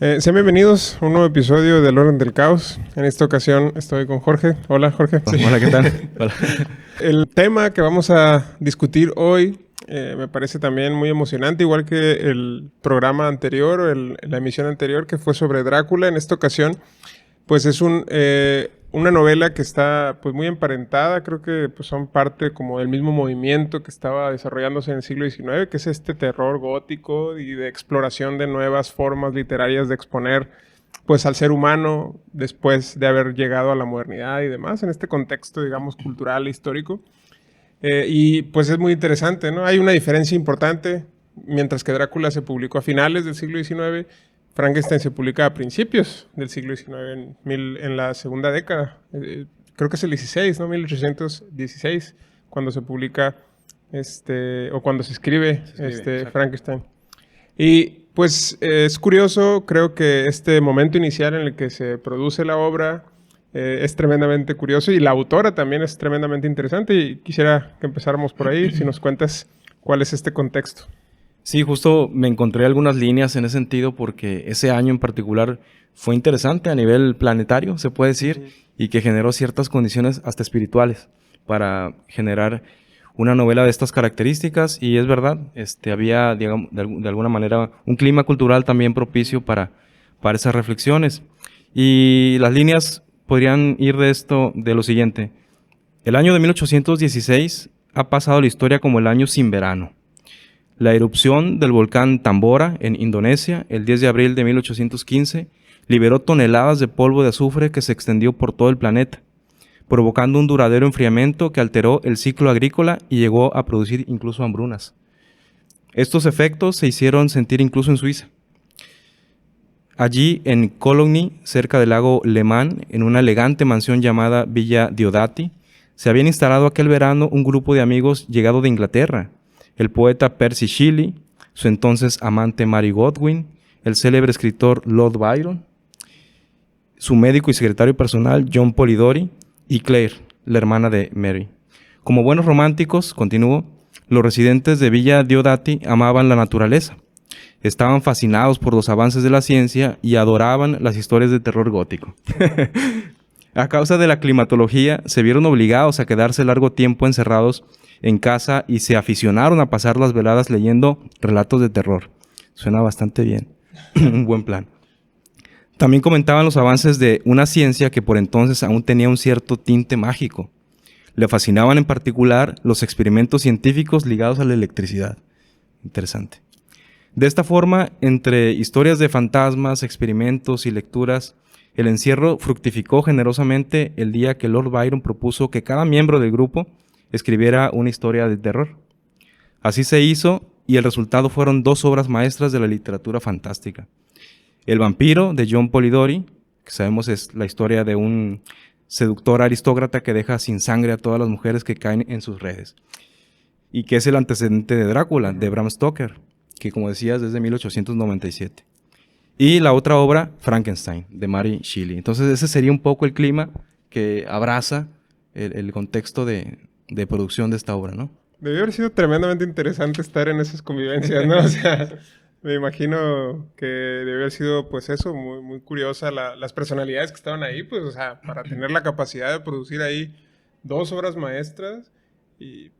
Sean bienvenidos a un nuevo episodio del Orden del Caos. En esta ocasión estoy con Jorge. Hola, Jorge. Sí. Hola, ¿qué tal? Hola. El tema que vamos a discutir hoy me parece también muy emocionante, igual que el programa anterior o la emisión anterior que fue sobre Drácula. En esta ocasión, pues es una novela que está pues muy emparentada. Creo que pues, son parte como del mismo movimiento que estaba desarrollándose en el siglo XIX, que es este terror gótico y de exploración de nuevas formas literarias de exponer pues al ser humano después de haber llegado a la modernidad y demás, en este contexto, digamos, cultural e histórico. Y pues es muy interesante, ¿no? Hay una diferencia importante. Mientras que Drácula se publicó a finales del siglo XIX, Frankenstein se publica a principios del siglo XIX, en la segunda década. Creo que es el 16, ¿no? 1816, cuando se publica, o cuando se escribe Frankenstein. Y pues es curioso, creo que este momento inicial en el que se produce la obra es tremendamente curioso y la autora también es tremendamente interesante y quisiera que empezáramos por ahí, si nos cuentas cuál es este contexto. Sí, justo me encontré algunas líneas en ese sentido porque ese año en particular fue interesante a nivel planetario, se puede decir, y que generó ciertas condiciones hasta espirituales para generar una novela de estas características. Y es verdad, había, digamos, de alguna manera un clima cultural también propicio para esas reflexiones. Y las líneas podrían ir de lo siguiente. El año de 1816 ha pasado la historia como el año sin verano. La erupción del volcán Tambora en Indonesia, el 10 de abril de 1815, liberó toneladas de polvo de azufre que se extendió por todo el planeta, provocando un duradero enfriamiento que alteró el ciclo agrícola y llegó a producir incluso hambrunas. Estos efectos se hicieron sentir incluso en Suiza. Allí, en Cologny, cerca del lago Lemán, en una elegante mansión llamada Villa Diodati, se habían instalado aquel verano un grupo de amigos llegado de Inglaterra: el poeta Percy Shelley, su entonces amante Mary Godwin, el célebre escritor Lord Byron, su médico y secretario personal John Polidori y Claire, la hermana de Mary. Como buenos románticos, continuó, los residentes de Villa Diodati amaban la naturaleza. Estaban fascinados por los avances de la ciencia y adoraban las historias de terror gótico. A causa de la climatología, se vieron obligados a quedarse largo tiempo encerrados en casa y se aficionaron a pasar las veladas leyendo relatos de terror. Suena bastante bien. Un buen plan. También comentaban los avances de una ciencia que por entonces aún tenía un cierto tinte mágico. Le fascinaban en particular los experimentos científicos ligados a la electricidad. Interesante. De esta forma, entre historias de fantasmas, experimentos y lecturas, el encierro fructificó generosamente el día que Lord Byron propuso que cada miembro del grupo escribiera una historia de terror. Así se hizo y el resultado fueron 2 obras maestras de la literatura fantástica. El vampiro, de John Polidori, que sabemos es la historia de un seductor aristócrata que deja sin sangre a todas las mujeres que caen en sus redes. Y que es el antecedente de Drácula, de Bram Stoker, que como decías, desde 1897. Y la otra obra, Frankenstein, de Mary Shelley. Entonces ese sería un poco el clima que abraza el contexto de producción de esta obra, ¿no? Debió haber sido tremendamente interesante estar en esas convivencias, ¿no? O sea, me imagino que debió haber sido, pues eso, muy, muy curiosa las personalidades que estaban ahí, pues, o sea, para tener la capacidad de producir ahí 2 obras maestras y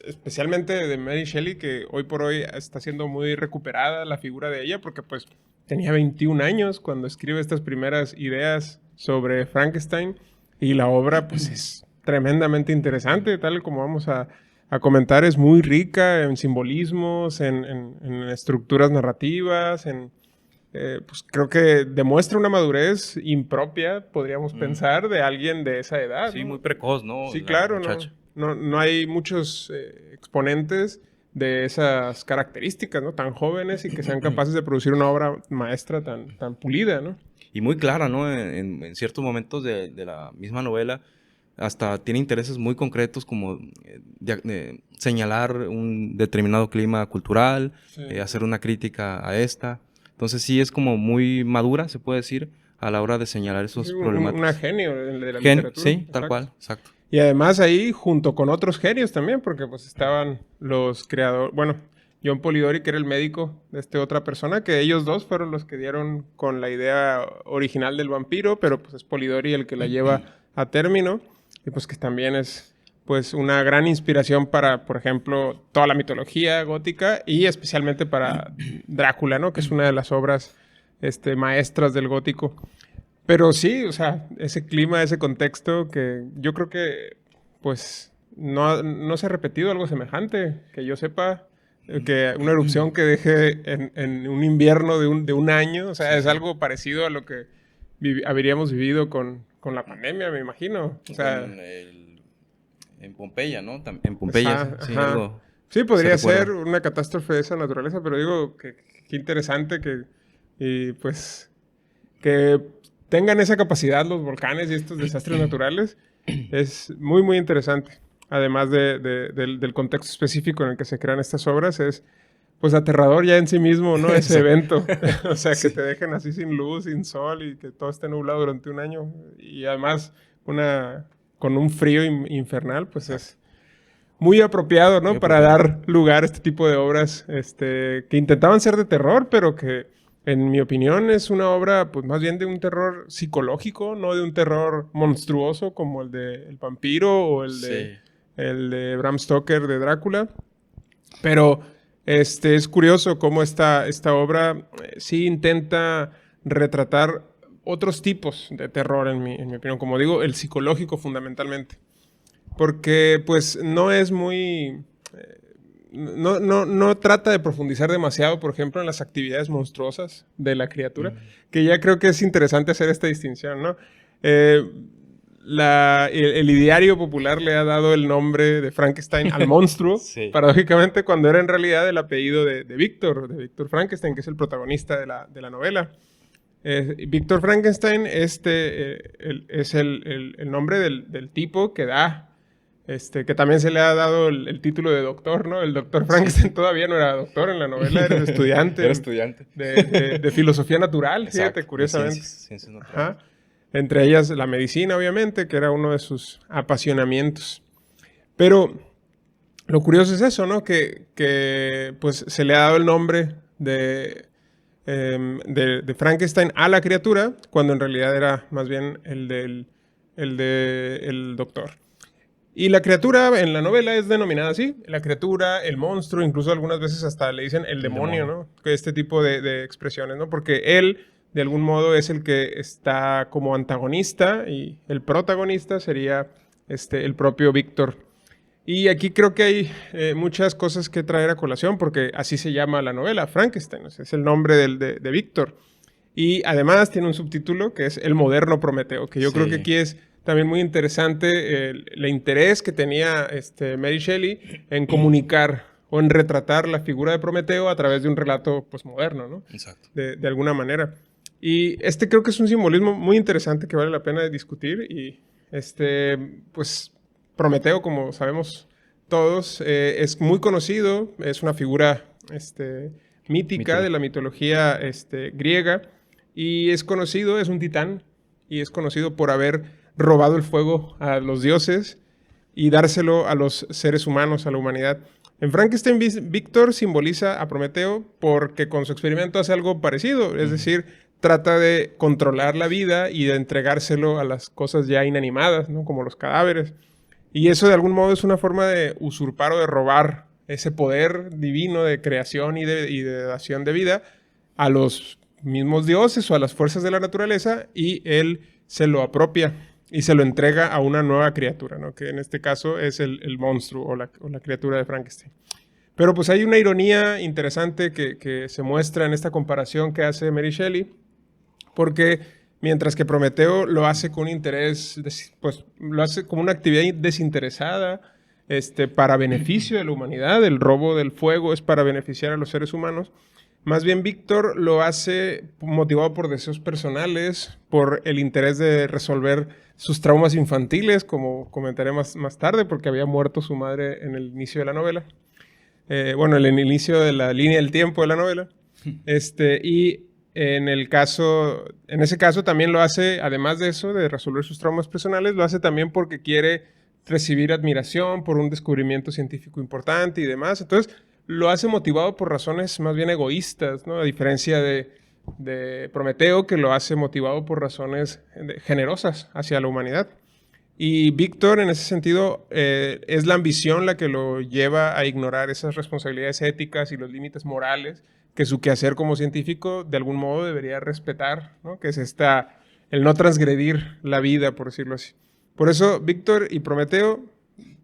especialmente de Mary Shelley, que hoy por hoy está siendo muy recuperada la figura de ella, porque pues tenía 21 años cuando escribe estas primeras ideas sobre Frankenstein y la obra pues es tremendamente interesante, tal como vamos a comentar, es muy rica en simbolismos, en estructuras narrativas, pues creo que demuestra una madurez impropia, podríamos pensar, de alguien de esa edad. Sí, ¿no? muy precoz, ¿no? Sí, claro, no hay muchos exponentes de esas características, ¿no? Tan jóvenes y que sean capaces de producir una obra maestra tan pulida, ¿no? Y muy clara, ¿no? En ciertos momentos de la misma novela, hasta tiene intereses muy concretos como señalar un determinado clima cultural, Sí. Hacer una crítica a esta. Entonces sí es como muy madura, se puede decir, a la hora de señalar esos problemáticos. Una genio de la literatura. Sí, Exacto. tal cual, exacto. Y además ahí, junto con otros genios también, porque pues estaban los creadores, bueno, John Polidori, que era el médico de esta otra persona, que ellos dos fueron los que dieron con la idea original del vampiro, pero pues es Polidori el que la lleva a término, y pues que también es pues una gran inspiración para, por ejemplo, toda la mitología gótica y especialmente para Drácula, ¿no? Que es una de las obras maestras del gótico. Pero sí, o sea, ese clima, ese contexto que yo creo que pues no se ha repetido algo semejante, que yo sepa, que una erupción que deje en un invierno de un año, o sea, es algo parecido a lo que habríamos vivido con la pandemia, me imagino. O sea, en Pompeya, ¿no? En Pompeya, sí, algo. Sí, podría ser una catástrofe de esa naturaleza, pero digo que interesante y pues que tengan esa capacidad los volcanes y estos desastres naturales. Es muy, muy interesante. Además del contexto específico en el que se crean estas obras, es pues aterrador ya en sí mismo, ¿no? Ese evento. O sea, que te dejen así sin luz, sin sol y que todo esté nublado durante un año. Y además con un frío infernal, pues es muy apropiado, ¿no? Para dar lugar a este tipo de obras que intentaban ser de terror, pero que en mi opinión es una obra pues más bien de un terror psicológico, no de un terror monstruoso como el de El Vampiro o el de Bram Stoker de Drácula. Pero es curioso cómo esta obra sí intenta retratar otros tipos de terror, en mi opinión. Como digo, el psicológico fundamentalmente. Porque pues no es muy... No trata de profundizar demasiado, por ejemplo, en las actividades monstruosas de la criatura, que ya creo que es interesante hacer esta distinción, ¿no? El ideario popular le ha dado el nombre de Frankenstein al monstruo, paradójicamente, cuando era en realidad el apellido de Víctor Frankenstein, que es el protagonista de la novela. Víctor Frankenstein es el nombre del tipo que da... que también se le ha dado el título de doctor, ¿no? El doctor Frankenstein todavía no era doctor en la novela, era estudiante. Era estudiante. De filosofía natural, exacto, fíjate, curiosamente. Ciencias naturales. Ajá. Entre ellas la medicina, obviamente, que era uno de sus apasionamientos. Pero lo curioso es eso, ¿no? Que pues se le ha dado el nombre de Frankenstein a la criatura, cuando en realidad era más bien el del doctor. Y la criatura en la novela es denominada así, la criatura, el monstruo, incluso algunas veces hasta le dicen el demonio, ¿no? Este tipo de expresiones, ¿no? Porque él, de algún modo, es el que está como antagonista y el protagonista sería el propio Víctor. Y aquí creo que hay muchas cosas que traer a colación, porque así se llama la novela, Frankenstein, o sea, es el nombre de Víctor. Y además tiene un subtítulo que es El moderno Prometeo, que yo creo que aquí es también muy interesante el interés que tenía Mary Shelley en comunicar o en retratar la figura de Prometeo a través de un relato pues, moderno, ¿no? Exacto. De alguna manera. Y creo que es un simbolismo muy interesante que vale la pena discutir. Y pues Prometeo, como sabemos todos, es muy conocido, es una figura mítica de la mitología griega y es conocido, es un titán y es conocido por haber robado el fuego a los dioses y dárselo a los seres humanos, a la humanidad. En Frankenstein, Víctor simboliza a Prometeo porque con su experimento hace algo parecido, es decir, trata de controlar la vida y de entregárselo a las cosas ya inanimadas, ¿no? Como los cadáveres. Y eso de algún modo es una forma de usurpar o de robar ese poder divino de creación y de dación de vida a los mismos dioses o a las fuerzas de la naturaleza, y él se lo apropia y se lo entrega a una nueva criatura, ¿no? Que en este caso es el monstruo o la criatura de Frankenstein. Pero pues hay una ironía interesante que se muestra en esta comparación que hace Mary Shelley, porque mientras que Prometeo lo hace con un interés, pues lo hace como una actividad desinteresada, para beneficio de la humanidad, el robo del fuego es para beneficiar a los seres humanos. Más bien Víctor lo hace motivado por deseos personales, por el interés de resolver sus traumas infantiles, como comentaré más tarde, porque había muerto su madre en el inicio de la novela. En el inicio de la línea del tiempo de la novela. Y en ese caso también lo hace, además de eso, de resolver sus traumas personales, lo hace también porque quiere recibir admiración por un descubrimiento científico importante y demás. Entonces, lo hace motivado por razones más bien egoístas, ¿no? A diferencia de Prometeo, que lo hace motivado por razones generosas hacia la humanidad. Y Víctor, en ese sentido, es la ambición la que lo lleva a ignorar esas responsabilidades éticas y los límites morales que su quehacer como científico de algún modo debería respetar, ¿no? Que es el no transgredir la vida, por decirlo así. Por eso Víctor y Prometeo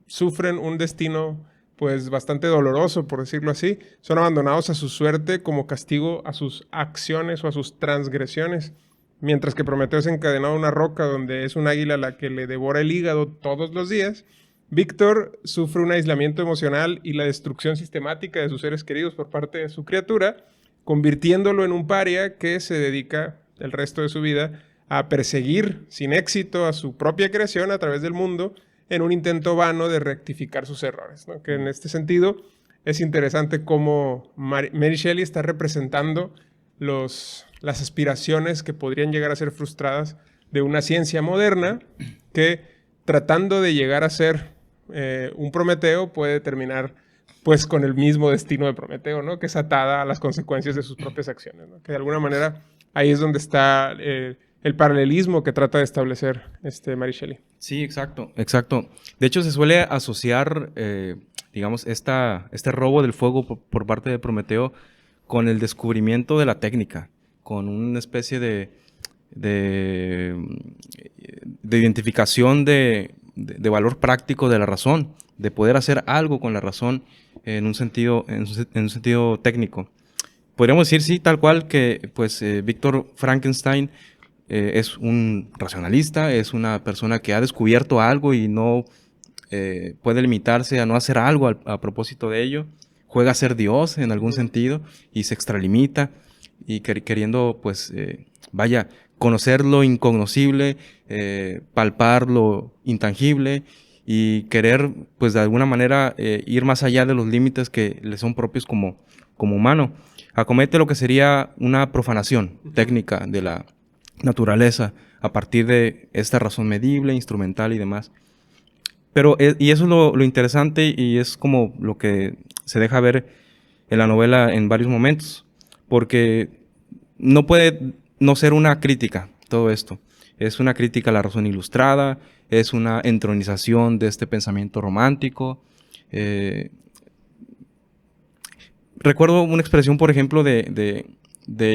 sufren un destino pues bastante doloroso, por decirlo así. Son abandonados a su suerte como castigo a sus acciones o a sus transgresiones. Mientras que Prometeo es encadenado a una roca donde es un águila la que le devora el hígado todos los días, Víctor sufre un aislamiento emocional y la destrucción sistemática de sus seres queridos por parte de su criatura, convirtiéndolo en un paria que se dedica el resto de su vida a perseguir sin éxito a su propia creación a través del mundo en un intento vano de rectificar sus errores, ¿no? Que en este sentido es interesante cómo Mary Shelley está representando las aspiraciones que podrían llegar a ser frustradas de una ciencia moderna que, tratando de llegar a ser un Prometeo, puede terminar pues con el mismo destino de Prometeo, ¿no? Que es atada a las consecuencias de sus propias acciones, ¿no? Que de alguna manera ahí es donde está el paralelismo que trata de establecer Mary Shelley. Sí, exacto, exacto. De hecho, se suele asociar, digamos, este robo del fuego por parte de Prometeo con el descubrimiento de la técnica, con una especie de identificación de valor práctico de la razón, de poder hacer algo con la razón en un sentido técnico. Podríamos decir, sí, tal cual, que pues Víctor Frankenstein es un racionalista, es una persona que ha descubierto algo y no puede limitarse a no hacer algo a propósito de ello. Juega a ser Dios en algún sentido y se extralimita y queriendo, pues, conocer lo incognoscible, palpar lo intangible y querer, pues, de alguna manera ir más allá de los límites que le son propios como humano. Acomete lo que sería una profanación técnica de la naturaleza a partir de esta razón medible, instrumental y demás. Pero, y eso es lo interesante y es como lo que se deja ver en la novela en varios momentos, porque no puede no ser una crítica todo esto. Es una crítica a la razón ilustrada, es una entronización de este pensamiento romántico. Recuerdo una expresión, por ejemplo, de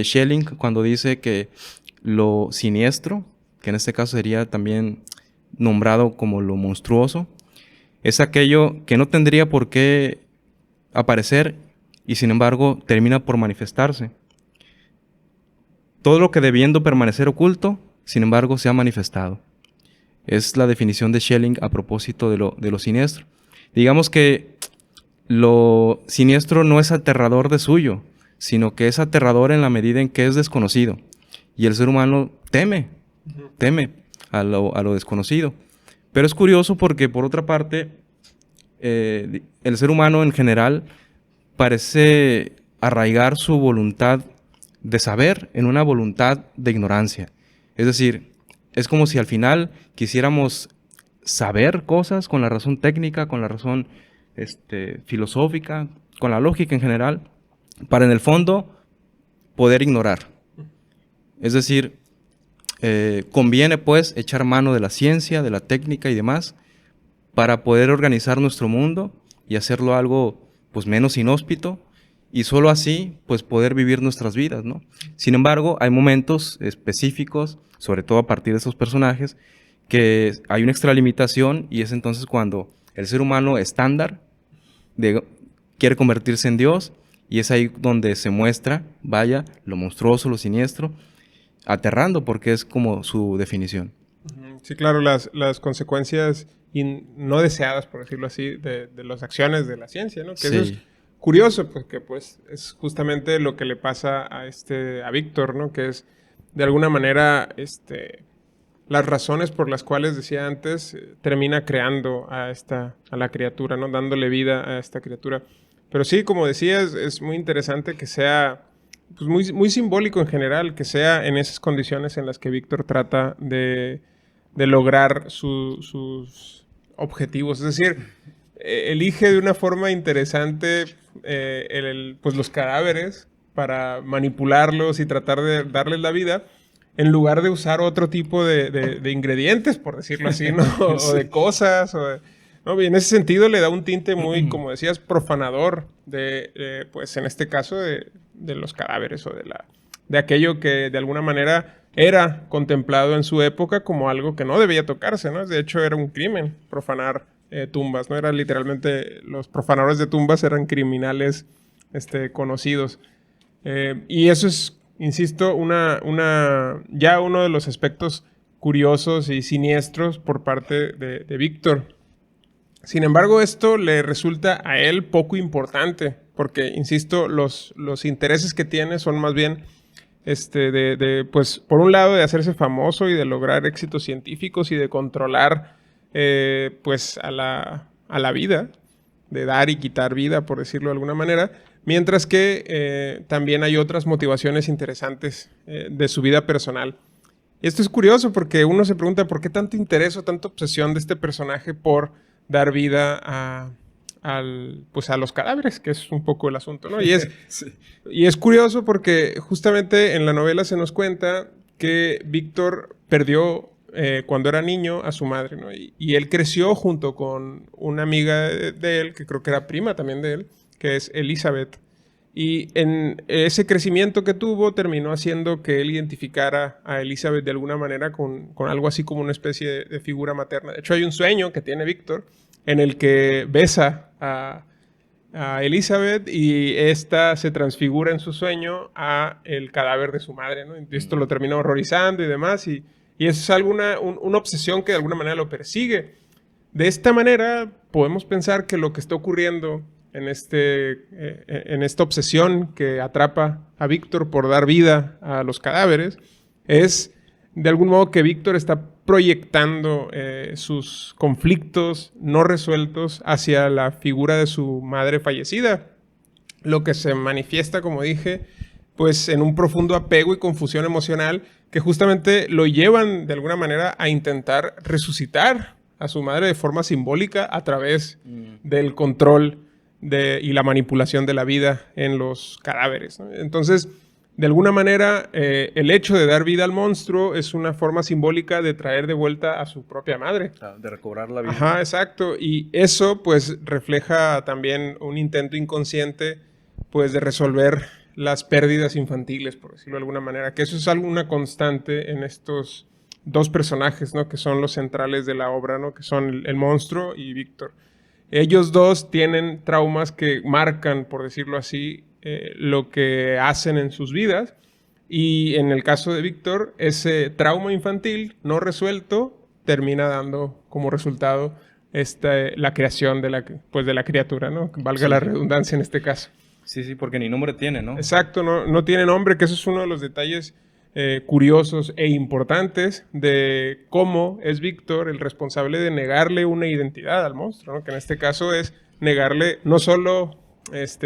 Schelling cuando dice que lo siniestro, que en este caso sería también nombrado como lo monstruoso, es aquello que no tendría por qué aparecer y sin embargo termina por manifestarse. Todo lo que debiendo permanecer oculto, sin embargo, se ha manifestado. Es la definición de Schelling a propósito de lo siniestro. Digamos que lo siniestro no es aterrador de suyo, sino que es aterrador en la medida en que es desconocido. Y el ser humano teme a lo desconocido. Pero es curioso porque, por otra parte, el ser humano en general parece arraigar su voluntad de saber en una voluntad de ignorancia. Es decir, es como si al final quisiéramos saber cosas con la razón técnica, con la razón filosófica, con la lógica en general, para en el fondo poder ignorar. Es decir, conviene pues echar mano de la ciencia, de la técnica y demás, para poder organizar nuestro mundo y hacerlo algo pues menos inhóspito, y solo así pues poder vivir nuestras vidas, ¿no? Sin embargo, hay momentos específicos, sobre todo a partir de esos personajes, que hay una extralimitación, y es entonces cuando el ser humano estándar quiere convertirse en Dios, y es ahí donde se muestra, lo monstruoso, lo siniestro, aterrando, porque es como su definición. Sí, claro, las consecuencias no deseadas, por decirlo así, de las acciones de la ciencia, ¿no? Que sí. Eso es curioso, porque pues es justamente lo que le pasa a Víctor, ¿no? Que es, de alguna manera, las razones por las cuales, decía antes, termina creando a la criatura, ¿no? Dándole vida a esta criatura. Pero sí, como decías, es muy interesante que sea pues muy, muy simbólico en general, que sea en esas condiciones en las que Víctor trata de lograr sus objetivos. Es decir, elige de una forma interesante pues los cadáveres para manipularlos y tratar de darles la vida, en lugar de usar otro tipo de ingredientes, por decirlo así, ¿no? O de cosas, ¿no? Y en ese sentido le da un tinte muy, como decías, profanador pues en este caso, de los cadáveres o de aquello que de alguna manera era contemplado en su época como algo que no debía tocarse, ¿no? De hecho, era un crimen profanar tumbas, ¿no? Era literalmente, los profanadores de tumbas eran criminales conocidos. Y eso es, insisto, ya uno de los aspectos curiosos y siniestros por parte de Víctor. Sin embargo, esto le resulta a él poco importante, porque, insisto, los intereses que tiene son más bien pues, por un lado, de hacerse famoso y de lograr éxitos científicos y de controlar, pues, a la vida, de dar y quitar vida, por decirlo de alguna manera, mientras que también hay otras motivaciones interesantes de su vida personal. Y esto es curioso porque uno se pregunta por qué tanto interés o tanta obsesión de este personaje por dar vida pues a los cadáveres, que es un poco el asunto, ¿no? Sí. Y es curioso porque justamente en la novela se nos cuenta que Víctor perdió cuando era niño a su madre, ¿no? Y él creció junto con una amiga de él, que creo que era prima también de él, que es Elizabeth. Y en ese crecimiento que tuvo terminó haciendo que él identificara a Elizabeth de alguna manera con algo así como una especie de figura materna. De hecho, hay un sueño que tiene Víctor en el que besa a Elizabeth y esta se transfigura en su sueño a el cadáver de su madre, ¿no? Y esto lo termina horrorizando y demás, y eso es una obsesión que de alguna manera lo persigue. De esta manera podemos pensar que lo que está ocurriendo en esta obsesión que atrapa a Víctor por dar vida a los cadáveres es de algún modo que Víctor está proyectando sus conflictos no resueltos hacia la figura de su madre fallecida, lo que se manifiesta, como dije, pues en un profundo apego y confusión emocional que justamente lo llevan de alguna manera a intentar resucitar a su madre de forma simbólica a través del control y la manipulación de la vida en los cadáveres, ¿no? Entonces, de alguna manera, el hecho de dar vida al monstruo es una forma simbólica de traer de vuelta a su propia madre. De recobrar la vida. Ajá, exacto. Y eso, pues, refleja también un intento inconsciente, pues, de resolver las pérdidas infantiles, por decirlo de alguna manera. Que eso es una constante en estos dos personajes, ¿no? Que son los centrales de la obra, ¿no? Que son el monstruo y Víctor. Ellos dos tienen traumas que marcan, por decirlo así, lo que hacen en sus vidas, y en el caso de Víctor, ese trauma infantil no resuelto termina dando como resultado la creación de la criatura, ¿no? Valga la redundancia en este caso. Sí, porque ni nombre tiene, ¿no? Exacto, no tiene nombre, que eso es uno de los detalles curiosos e importantes de cómo es Víctor el responsable de negarle una identidad al monstruo, ¿no? Que en este caso es negarle no solo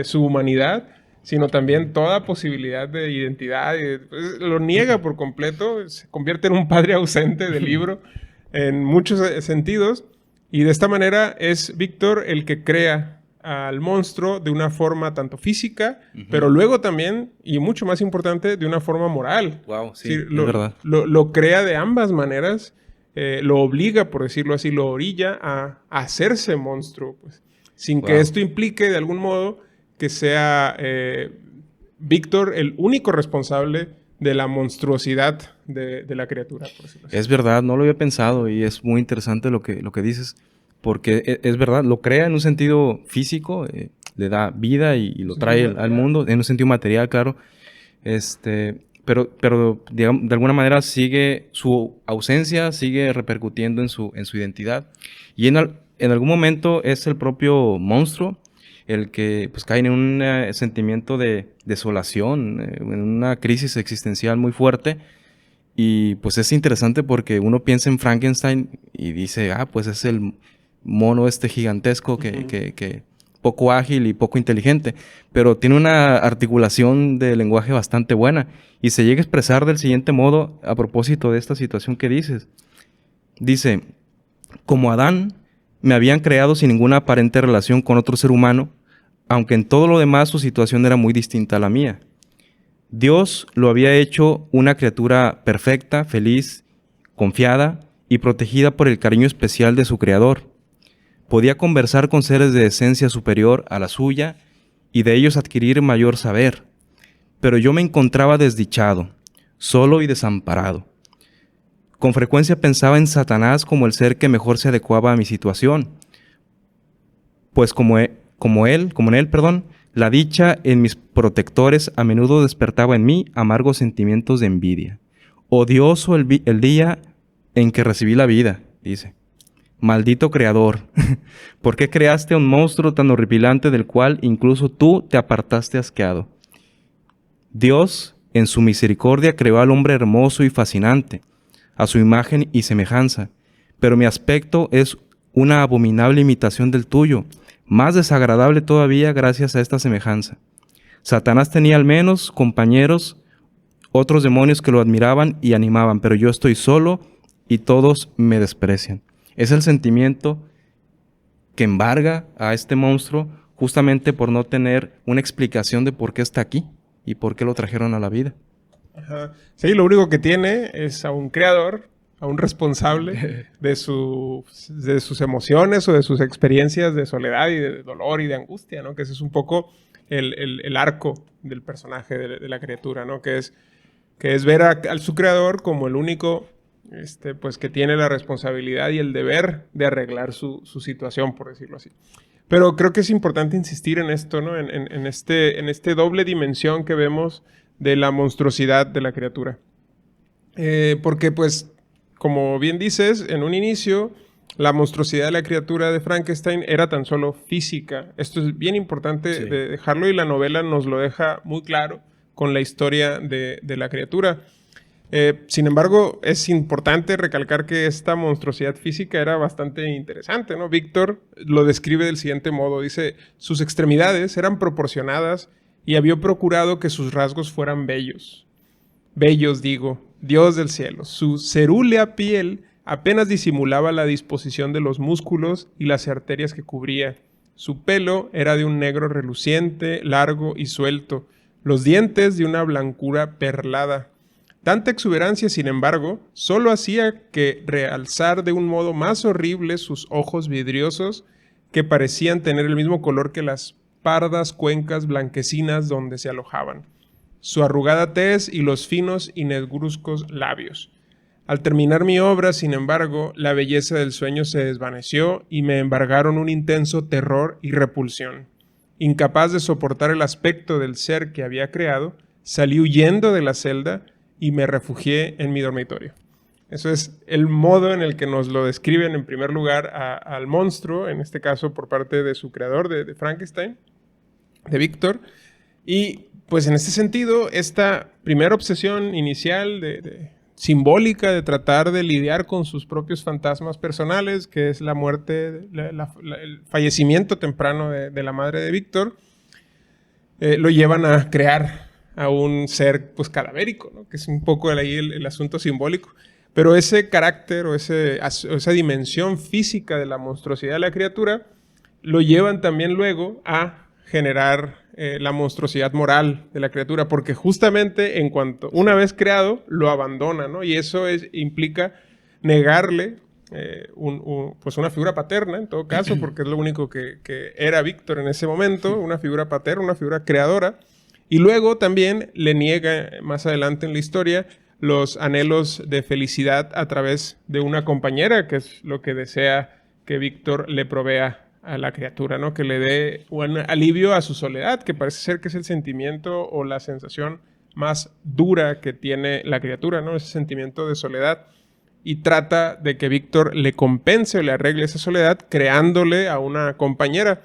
su humanidad, sino también toda posibilidad de identidad. Pues, lo niega por completo, se convierte en un padre ausente del libro en muchos sentidos, y de esta manera es Víctor el que crea al monstruo de una forma tanto física, pero luego también, y mucho más importante, de una forma moral. Wow, sí, es verdad. Lo crea de ambas maneras, lo obliga, por decirlo así, lo orilla a hacerse monstruo, pues, sin que esto implique de algún modo que sea Víctor el único responsable de la monstruosidad de la criatura, por decirlo así. Es verdad, no lo había pensado y es muy interesante lo que dices, porque es verdad, lo crea en un sentido físico, le da vida y lo trae al mundo, en un sentido material, claro, pero digamos, de alguna manera sigue su ausencia, sigue repercutiendo en su identidad, y en algún momento es el propio monstruo el que pues cae en un sentimiento de desolación, en una crisis existencial muy fuerte. Y pues es interesante porque uno piensa en Frankenstein y dice, pues es el mono gigantesco que poco ágil y poco inteligente, pero tiene una articulación de lenguaje bastante buena y se llega a expresar del siguiente modo a propósito de esta situación que dices. Dice, como Adán, me habían creado sin ninguna aparente relación con otro ser humano, aunque en todo lo demás su situación era muy distinta a la mía. Dios lo había hecho una criatura perfecta, feliz, confiada y protegida por el cariño especial de su Creador. Podía conversar con seres de esencia superior a la suya y de ellos adquirir mayor saber. Pero yo me encontraba desdichado, solo y desamparado. Con frecuencia pensaba en Satanás como el ser que mejor se adecuaba a mi situación, pues como en él, la dicha en mis protectores a menudo despertaba en mí amargos sentimientos de envidia. Odioso el día en que recibí la vida, dice. Maldito creador, ¿por qué creaste a un monstruo tan horripilante del cual incluso tú te apartaste asqueado? Dios, en su misericordia, creó al hombre hermoso y fascinante, a su imagen y semejanza, pero mi aspecto es una abominable imitación del tuyo, más desagradable todavía gracias a esta semejanza. Satanás tenía al menos compañeros, otros demonios que lo admiraban y animaban, pero yo estoy solo y todos me desprecian. Es el sentimiento que embarga a este monstruo justamente por no tener una explicación de por qué está aquí y por qué lo trajeron a la vida. Ajá. Sí, lo único que tiene es a un creador, a un responsable de sus emociones o de sus experiencias de soledad y de dolor y de angustia, ¿no? Que ese es un poco el arco del personaje, de la criatura, ¿no? Que es ver a su creador como el único pues que tiene la responsabilidad y el deber de arreglar su situación, por decirlo así. Pero creo que es importante insistir en esto, ¿no? En este doble dimensión que vemos de la monstruosidad de la criatura. Porque, pues, como bien dices, en un inicio, la monstruosidad de la criatura de Frankenstein era tan solo física. Esto es bien importante de dejarlo y la novela nos lo deja muy claro con la historia de la criatura. Sin embargo, es importante recalcar que esta monstruosidad física era bastante interesante, ¿no? Víctor lo describe del siguiente modo. Dice, sus extremidades eran proporcionadas y había procurado que sus rasgos fueran bellos. Bellos, digo, Dios del cielo. Su cerúlea piel apenas disimulaba la disposición de los músculos y las arterias que cubría. Su pelo era de un negro reluciente, largo y suelto. Los dientes de una blancura perlada. Tanta exuberancia, sin embargo, solo hacía que realzar de un modo más horrible sus ojos vidriosos que parecían tener el mismo color que las pardas cuencas blanquecinas donde se alojaban, su arrugada tez y los finos y negruzcos labios. Al terminar mi obra, sin embargo, la belleza del sueño se desvaneció y me embargaron un intenso terror y repulsión. Incapaz de soportar el aspecto del ser que había creado, salí huyendo de la celda y me refugié en mi dormitorio. Eso es el modo en el que nos lo describen en primer lugar al monstruo, en este caso por parte de su creador, de Frankenstein, de Víctor. Y pues en este sentido, esta primera obsesión inicial simbólica de tratar de lidiar con sus propios fantasmas personales, que es la muerte, el fallecimiento temprano de la madre de Víctor, lo llevan a crear a un ser pues cadavérico, ¿no? Que es un poco ahí el asunto simbólico. Pero ese carácter o esa dimensión física de la monstruosidad de la criatura lo llevan también luego a generar la monstruosidad moral de la criatura, porque justamente en cuanto una vez creado lo abandona, ¿no? Y eso implica negarle pues una figura paterna en todo caso, porque es lo único que era Víctor en ese momento, una figura paterna, una figura creadora. Y luego también le niega más adelante en la historia los anhelos de felicidad a través de una compañera, que es lo que desea que Víctor le provea a la criatura, ¿no? Que le dé un alivio a su soledad, que parece ser que es el sentimiento o la sensación más dura que tiene la criatura, ¿no? Ese sentimiento de soledad. Y trata de que Víctor le compense o le arregle esa soledad creándole a una compañera.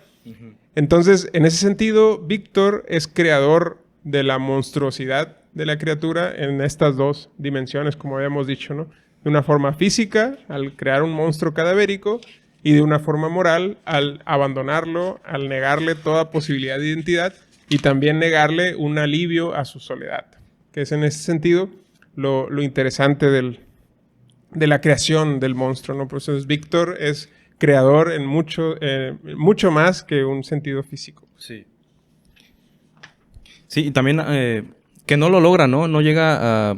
Entonces, en ese sentido, Víctor es creador de la monstruosidad de la criatura en estas dos dimensiones, como habíamos dicho, ¿no? De una forma física, al crear un monstruo cadavérico, y de una forma moral, al abandonarlo, al negarle toda posibilidad de identidad y también negarle un alivio a su soledad. Que es en ese sentido lo interesante de la creación del monstruo, ¿no? Por eso Víctor es creador en mucho más que un sentido físico. Sí. Sí, y también que no lo logra, ¿no? No llega a,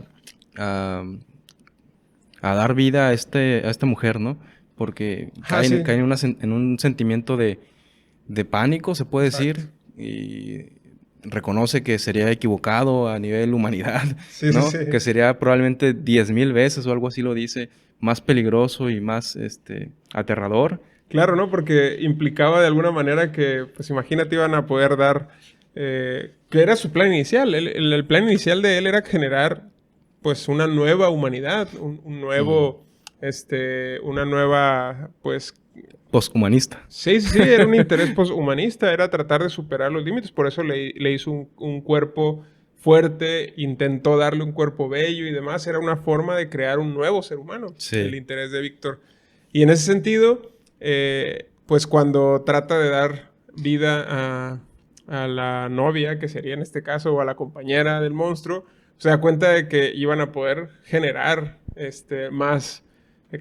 a dar vida a esta mujer, ¿no? Porque cae en un sentimiento de pánico, se puede decir, y reconoce que sería equivocado a nivel humanidad, ¿no? Sí. Que sería probablemente 10,000 veces o algo así lo dice, más peligroso y más aterrador. Claro, ¿no? Porque implicaba de alguna manera que, pues imagínate, iban a poder dar, que era su plan inicial. El plan inicial de él era generar, pues, una nueva humanidad, un nuevo, una nueva, pues... Posthumanista. Sí, era un interés posthumanista, era tratar de superar los límites, por eso le hizo un cuerpo fuerte, intentó darle un cuerpo bello y demás, era una forma de crear un nuevo ser humano, el interés de Víctor. Y en ese sentido, pues cuando trata de dar vida a la novia, que sería en este caso, o a la compañera del monstruo, se da cuenta de que iban a poder generar más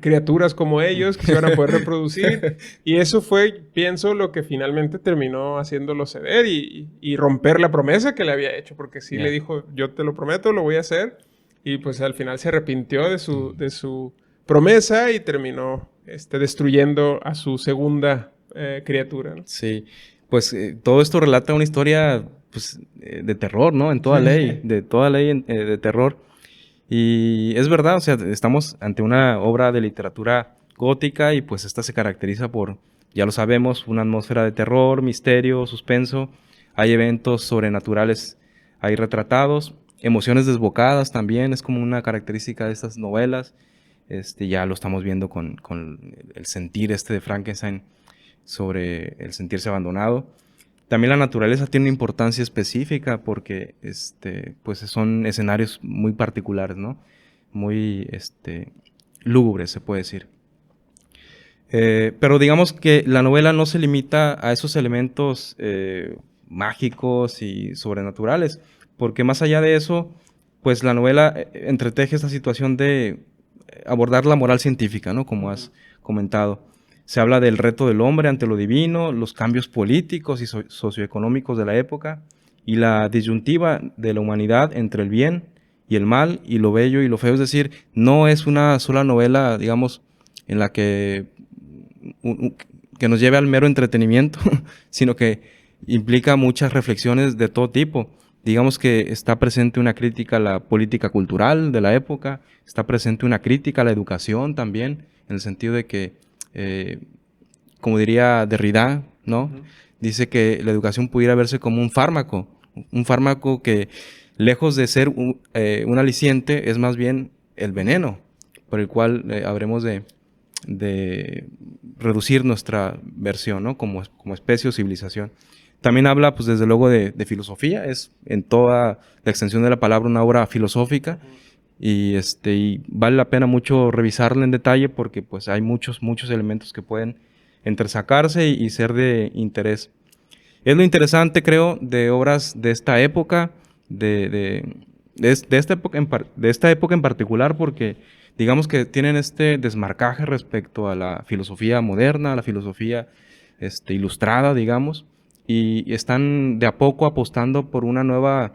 criaturas como ellos que se iban a poder reproducir. Y eso fue, pienso, lo que finalmente terminó haciéndolo ceder y romper la promesa que le había hecho. Porque sí le dijo, yo te lo prometo, lo voy a hacer. Y pues al final se arrepintió de su promesa y terminó destruyendo a su segunda criatura, ¿no? Sí, pues todo esto relata una historia pues, de terror, ¿no? En toda ley, de terror. Y es verdad, o sea, estamos ante una obra de literatura gótica y pues esta se caracteriza por, ya lo sabemos, una atmósfera de terror, misterio, suspenso. Hay eventos sobrenaturales ahí retratados, emociones desbocadas también, es como una característica de estas novelas. Ya lo estamos viendo con el sentir de Frankenstein sobre el sentirse abandonado. También la naturaleza tiene una importancia específica porque pues son escenarios muy particulares, ¿no? Muy lúgubres, se puede decir. Pero digamos que la novela no se limita a esos elementos mágicos y sobrenaturales, porque más allá de eso, pues la novela entreteje esta situación de abordar la moral científica, ¿no? Como has comentado. Se habla del reto del hombre ante lo divino, los cambios políticos y socioeconómicos de la época y la disyuntiva de la humanidad entre el bien y el mal y lo bello y lo feo. Es decir, no es una sola novela, digamos, en la que nos lleve al mero entretenimiento, sino que implica muchas reflexiones de todo tipo. Digamos que está presente una crítica a la política cultural de la época, está presente una crítica a la educación también, en el sentido de que como diría Derrida, ¿no? Dice que la educación pudiera verse como un fármaco que lejos de ser un aliciente es más bien el veneno por el cual habremos de reducir nuestra versión, ¿no? Como especie o civilización. También habla, pues desde luego, de filosofía, es en toda la extensión de la palabra una obra filosófica. Y vale la pena mucho revisarla en detalle porque pues hay muchos elementos que pueden entresacarse y ser de interés. Es lo interesante, creo, de obras de esta época, de esta época en particular, porque digamos que tienen este desmarcaje respecto a la filosofía moderna, a la filosofía ilustrada, digamos, y están de a poco apostando por una nueva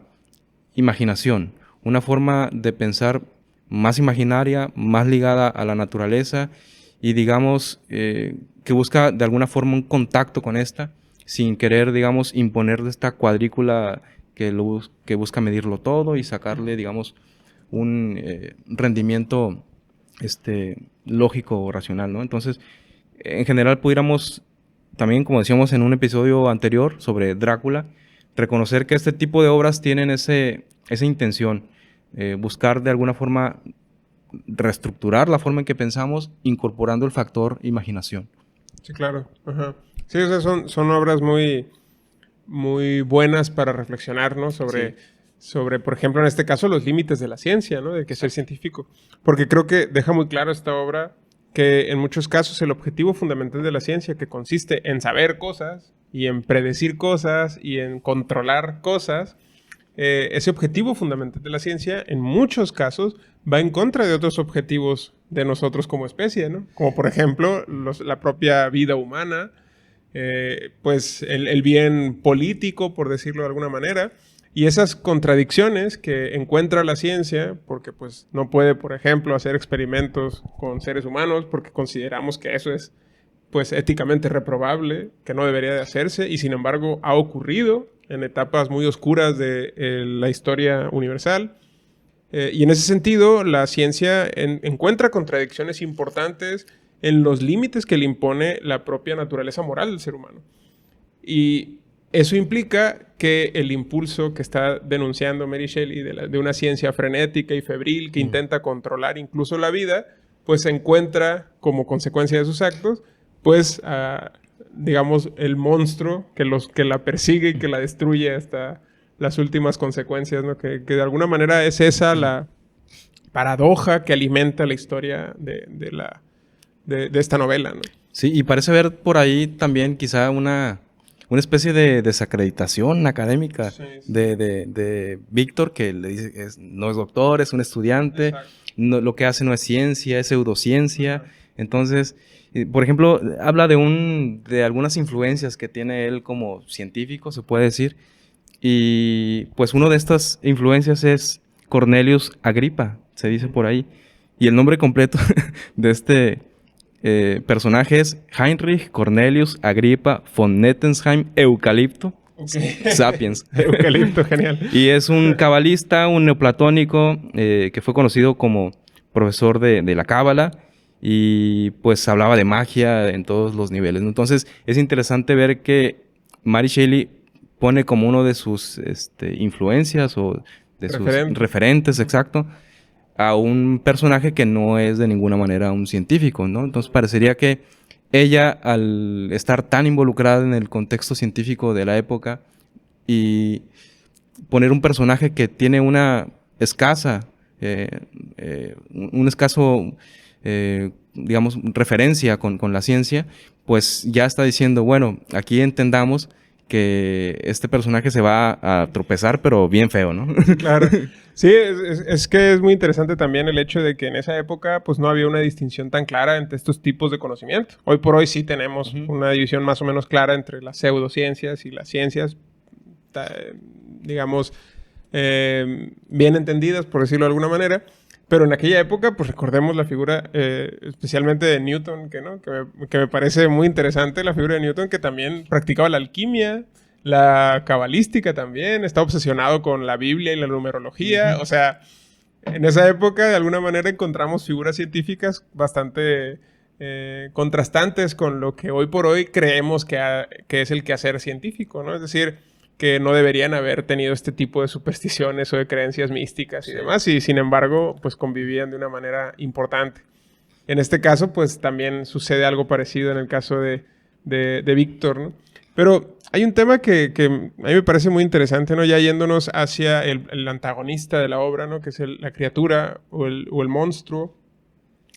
imaginación, una forma de pensar más imaginaria, más ligada a la naturaleza y digamos que busca de alguna forma un contacto con esta sin querer, digamos, imponerle esta cuadrícula que busca medirlo todo y sacarle, digamos, un rendimiento lógico o racional, ¿no? Entonces, en general pudiéramos también, como decíamos en un episodio anterior sobre Drácula, reconocer que este tipo de obras tienen esa intención, buscar de alguna forma reestructurar la forma en que pensamos, incorporando el factor imaginación. Sí, claro. Ajá. Sí, o sea, son obras muy, muy buenas para reflexionar, ¿no? Sobre, por ejemplo, en este caso, los límites de la ciencia, ¿no? De que ser científico. Porque creo que deja muy claro esta obra que en muchos casos el objetivo fundamental de la ciencia, que consiste en saber cosas y en predecir cosas y en controlar cosas, ese objetivo fundamental de la ciencia en muchos casos va en contra de otros objetivos de nosotros como especie, ¿no? Como por ejemplo la propia vida humana, pues el bien político, por decirlo de alguna manera, y esas contradicciones que encuentra la ciencia, porque pues no puede, por ejemplo, hacer experimentos con seres humanos porque consideramos que eso es pues éticamente reprobable, que no debería de hacerse, y sin embargo ha ocurrido en etapas muy oscuras de la historia universal. Y en ese sentido, la ciencia encuentra contradicciones importantes en los límites que le impone la propia naturaleza moral del ser humano. Y eso implica que el impulso que está denunciando Mary Shelley de una ciencia frenética y febril que intenta controlar incluso la vida, pues se encuentra como consecuencia de sus actos, pues, digamos, el monstruo que la persigue y que la destruye hasta las últimas consecuencias, ¿no? Que de alguna manera es esa la paradoja que alimenta la historia de esta novela, ¿no? Sí, y parece haber por ahí también quizá una especie de desacreditación académica de Víctor, que le dice que no es doctor, es un estudiante, no, lo que hace no es ciencia, es pseudociencia. Entonces, por ejemplo, habla de algunas influencias que tiene él como científico, se puede decir, y pues una de estas influencias es Cornelius Agrippa, se dice por ahí, y el nombre completo de este personaje es Heinrich Cornelius Agrippa von Nettesheim Eucalipto Sapiens. Eucalipto, genial. Y es un cabalista, un neoplatónico que fue conocido como profesor de la cábala y pues hablaba de magia en todos los niveles, ¿no? Entonces es interesante ver que Mary Shelley pone como uno de sus influencias o de sus referentes, exacto, a un personaje que no es de ninguna manera un científico, ¿no? Entonces parecería que ella, al estar tan involucrada en el contexto científico de la época y poner un personaje que tiene una escasa, un escaso, digamos, referencia con la ciencia, pues ya está diciendo, bueno, aquí entendamos que este personaje se va a tropezar, pero bien feo, ¿no? Claro. Sí, es que es muy interesante también el hecho de que en esa época pues no había una distinción tan clara entre estos tipos de conocimiento. Hoy por hoy sí tenemos una división más o menos clara entre las pseudociencias y las ciencias, digamos, bien entendidas, por decirlo de alguna manera. Pero en aquella época, pues recordemos la figura especialmente de Newton, que me parece muy interesante, la figura de Newton, que también practicaba la alquimia, la cabalística también, está obsesionado con la Biblia y la numerología. O sea, en esa época de alguna manera encontramos figuras científicas bastante contrastantes con lo que hoy por hoy creemos que es el quehacer científico, ¿no? Es decir, que no deberían haber tenido este tipo de supersticiones o de creencias místicas y demás, y sin embargo, pues convivían de una manera importante. En este caso, pues también sucede algo parecido en el caso de Víctor, ¿no? Pero hay un tema que a mí me parece muy interesante, ¿no? Ya yéndonos hacia el antagonista de la obra, ¿no? Que es la criatura o el monstruo,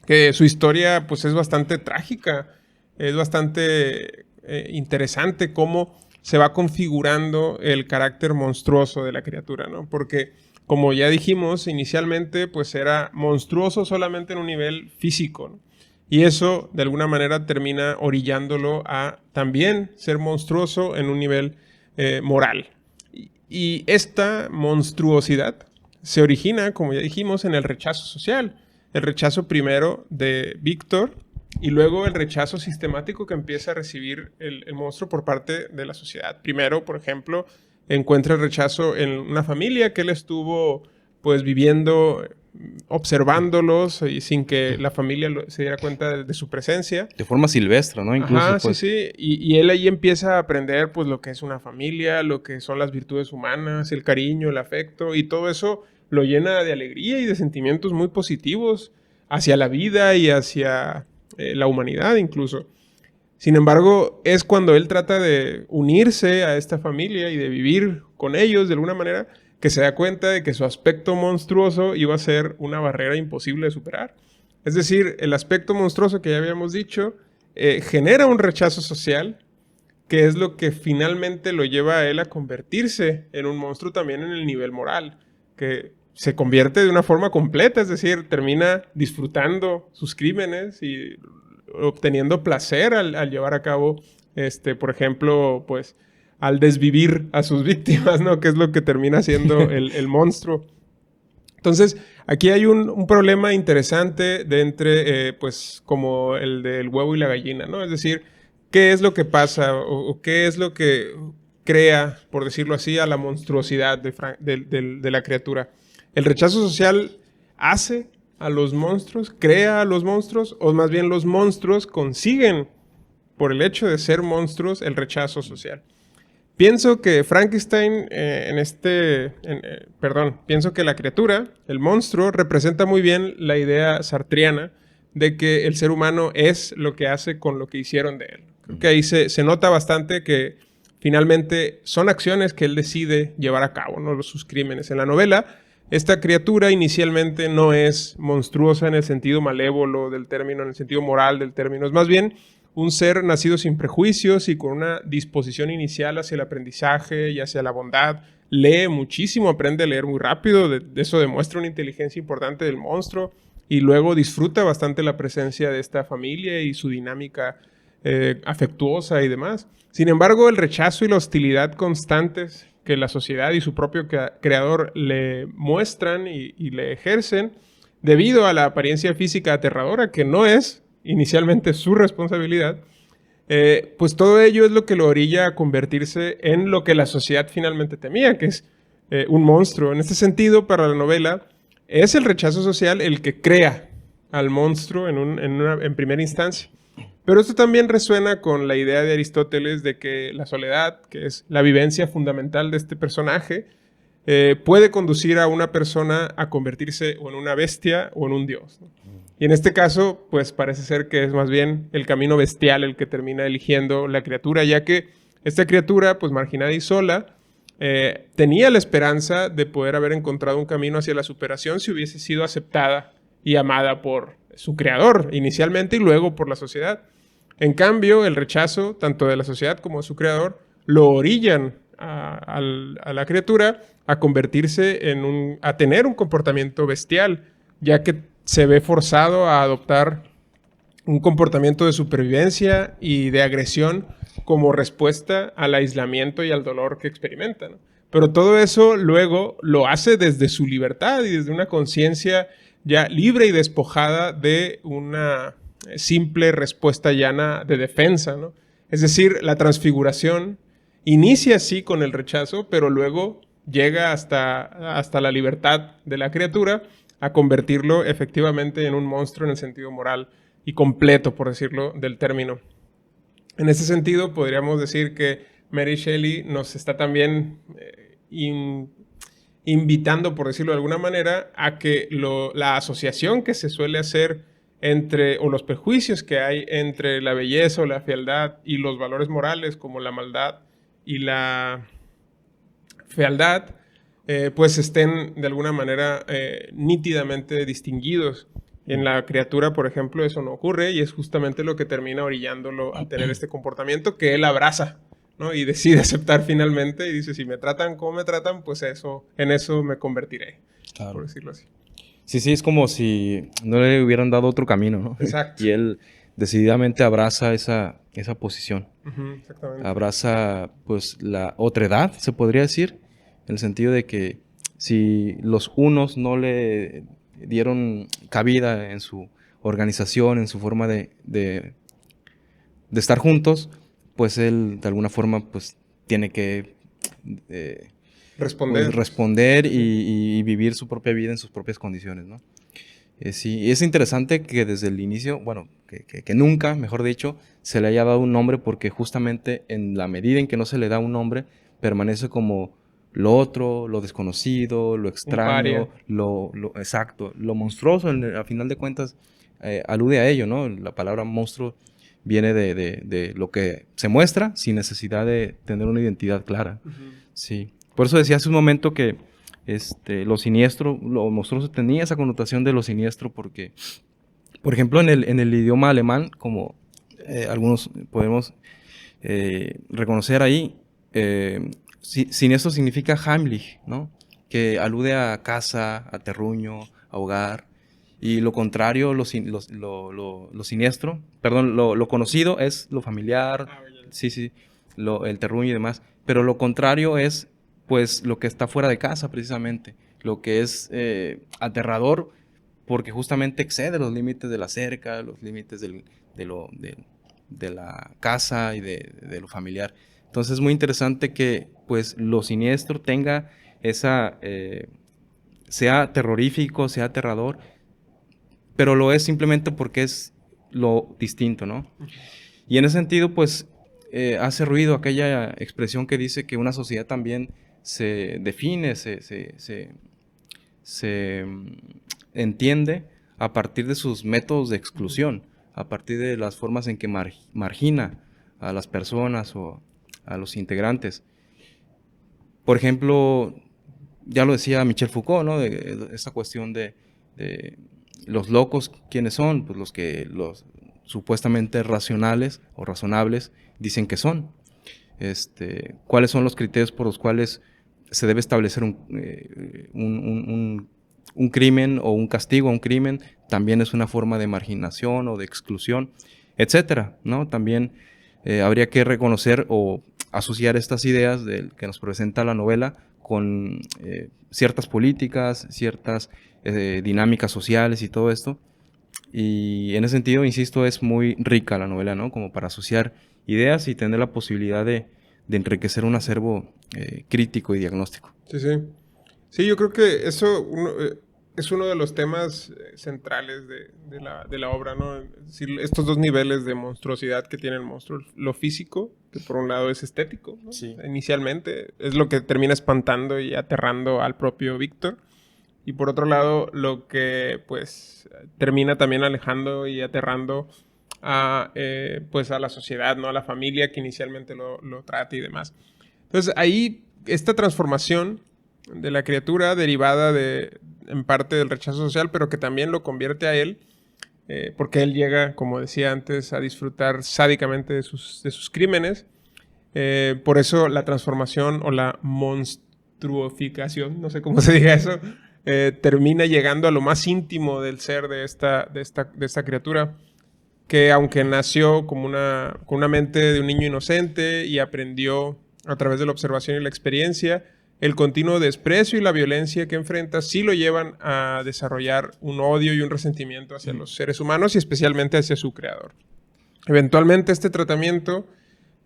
que su historia, pues, es bastante trágica, es bastante interesante cómo se va configurando el carácter monstruoso de la criatura, ¿no? Porque, como ya dijimos inicialmente, pues era monstruoso solamente en un nivel físico, ¿no? Y eso, de alguna manera, termina orillándolo a también ser monstruoso en un nivel moral. Y esta monstruosidad se origina, como ya dijimos, en el rechazo social. El rechazo primero de Víctor y luego el rechazo sistemático que empieza a recibir el monstruo por parte de la sociedad. Primero, por ejemplo, encuentra el rechazo en una familia que él estuvo pues viviendo, observándolos y sin que la familia se diera cuenta de su presencia. De forma silvestre, ¿no? Incluso, Ajá, pues. sí. Y él ahí empieza a aprender pues lo que es una familia, lo que son las virtudes humanas, el cariño, el afecto, y todo eso lo llena de alegría y de sentimientos muy positivos hacia la vida y hacia la humanidad incluso. Sin embargo, es cuando él trata de unirse a esta familia y de vivir con ellos de alguna manera que se da cuenta de que su aspecto monstruoso iba a ser una barrera imposible de superar. Es decir, el aspecto monstruoso que ya habíamos dicho genera un rechazo social, que es lo que finalmente lo lleva a él a convertirse en un monstruo también en el nivel moral, que se convierte de una forma completa, es decir, termina disfrutando sus crímenes y obteniendo placer al llevar a cabo, por ejemplo, pues, al desvivir a sus víctimas, ¿no? Que es lo que termina siendo el monstruo. Entonces, aquí hay un problema interesante de entre, pues, como el del huevo y la gallina, ¿no? Es decir, ¿qué es lo que pasa o qué es lo que crea, por decirlo así, a la monstruosidad de la criatura? ¿El rechazo social hace a los monstruos, crea a los monstruos, o más bien los monstruos consiguen, por el hecho de ser monstruos, el rechazo social? Pienso que Frankenstein, pienso que la criatura, el monstruo, representa muy bien la idea sartriana de que el ser humano es lo que hace con lo que hicieron de él. Creo que ahí se nota bastante que finalmente son acciones que él decide llevar a cabo, no sus crímenes. En la novela, esta criatura inicialmente no es monstruosa en el sentido malévolo del término, en el sentido moral del término. Es más bien un ser nacido sin prejuicios y con una disposición inicial hacia el aprendizaje y hacia la bondad. Lee muchísimo, aprende a leer muy rápido, de eso demuestra una inteligencia importante del monstruo, y luego disfruta bastante la presencia de esta familia y su dinámica afectuosa y demás. Sin embargo, el rechazo y la hostilidad constantes que la sociedad y su propio creador le muestran y le ejercen, debido a la apariencia física aterradora, que no es inicialmente su responsabilidad, pues todo ello es lo que lo orilla a convertirse en lo que la sociedad finalmente temía, que es un monstruo. En este sentido, para la novela, es el rechazo social el que crea al monstruo en primera instancia. Pero esto también resuena con la idea de Aristóteles de que la soledad, que es la vivencia fundamental de este personaje, puede conducir a una persona a convertirse o en una bestia o en un dios, ¿no? Y en este caso, pues parece ser que es más bien el camino bestial el que termina eligiendo la criatura, ya que esta criatura, pues marginada y sola, tenía la esperanza de poder haber encontrado un camino hacia la superación si hubiese sido aceptada y amada por su creador inicialmente y luego por la sociedad. En cambio, el rechazo, tanto de la sociedad como de su creador, lo orillan a la criatura a convertirse a tener un comportamiento bestial, ya que se ve forzado a adoptar un comportamiento de supervivencia y de agresión como respuesta al aislamiento y al dolor que experimenta, ¿no? Pero todo eso luego lo hace desde su libertad y desde una conciencia ya libre y despojada de una simple respuesta llana de defensa, ¿no? Es decir, la transfiguración inicia así con el rechazo, pero luego llega hasta la libertad de la criatura a convertirlo efectivamente en un monstruo en el sentido moral y completo, por decirlo, del término. En ese sentido, podríamos decir que Mary Shelley nos está también invitando, por decirlo de alguna manera, a que la asociación que se suele hacer o los prejuicios que hay entre la belleza o la fealdad y los valores morales como la maldad y la fealdad, pues estén de alguna manera nítidamente distinguidos. En la criatura, por ejemplo, eso no ocurre y es justamente lo que termina orillándolo a tener este comportamiento que él abraza, ¿no? Y decide aceptar finalmente y dice, si me tratan como me tratan, pues en eso me convertiré, claro, por decirlo así. Sí, es como si no le hubieran dado otro camino, ¿no? Exacto. Y él decididamente abraza esa posición. Exactamente. Abraza, pues, la otredad, se podría decir, en el sentido de que si los unos no le dieron cabida en su organización, en su forma de estar juntos, pues él de alguna forma pues tiene que responder y vivir su propia vida en sus propias condiciones, ¿no? Sí, es interesante que desde el inicio, bueno, que nunca, mejor dicho, se le haya dado un nombre, porque justamente en la medida en que no se le da un nombre, permanece como lo otro, lo desconocido, lo extraño, lo exacto, lo monstruoso, a final de cuentas, alude a ello, ¿no? La palabra monstruo viene de lo que se muestra sin necesidad de tener una identidad clara. Sí. Por eso decía hace un momento que lo siniestro, lo monstruoso tenía esa connotación de lo siniestro, porque, por ejemplo, en el idioma alemán, como algunos podemos reconocer ahí, siniestro significa heimlich, ¿no? que alude a casa, a terruño, a hogar. Y lo contrario, lo siniestro, perdón, lo conocido es lo familiar, sí, sí, el terruño y demás. Pero lo contrario es, pues, lo que está fuera de casa, precisamente. Lo que es aterrador, porque justamente excede los límites de la cerca, los límites de la casa y de lo familiar. Entonces es muy interesante que, pues, lo siniestro tenga esa, sea terrorífico, sea aterrador, pero lo es simplemente porque es lo distinto, ¿no? Y en ese sentido, pues, hace ruido aquella expresión que dice que una sociedad también se define, entiende a partir de sus métodos de exclusión, a partir de las formas en que margina a las personas o a los integrantes. Por ejemplo, ya lo decía Michel Foucault, ¿no? De esta cuestión de los locos, ¿quiénes son? Pues los supuestamente racionales o razonables dicen que son. ¿Cuáles son los criterios por los cuales se debe establecer un crimen o un castigo a un crimen? También es una forma de marginación o de exclusión, etcétera, ¿no? También habría que reconocer o asociar estas ideas que nos presenta la novela con ciertas políticas, ciertas dinámicas sociales y todo esto. Y en ese sentido, insisto, es muy rica la novela, ¿no? Como para asociar ideas y tener la posibilidad de enriquecer un acervo crítico y diagnóstico. Sí, sí. Sí, yo creo que eso es uno de los temas centrales de la obra, ¿no? Es decir, estos dos niveles de monstruosidad que tiene el monstruo. Lo físico, que por un lado es estético, ¿no? Sí. Inicialmente, es lo que termina espantando y aterrando al propio Víctor. Y por otro lado, lo que pues termina también alejando y aterrando a, pues a la sociedad, ¿no? A la familia que inicialmente lo trata y demás. Entonces ahí esta transformación de la criatura derivada en parte del rechazo social, pero que también lo convierte a él, porque él llega, como decía antes, a disfrutar sádicamente de sus crímenes. Por eso la transformación o la monstruoficación, no sé cómo se diga eso, termina llegando a lo más íntimo del ser de esta criatura, que aunque nació como con una mente de un niño inocente y aprendió a través de la observación y la experiencia, el continuo desprecio y la violencia que enfrenta sí lo llevan a desarrollar un odio y un resentimiento hacia los seres humanos y especialmente hacia su creador. Eventualmente este tratamiento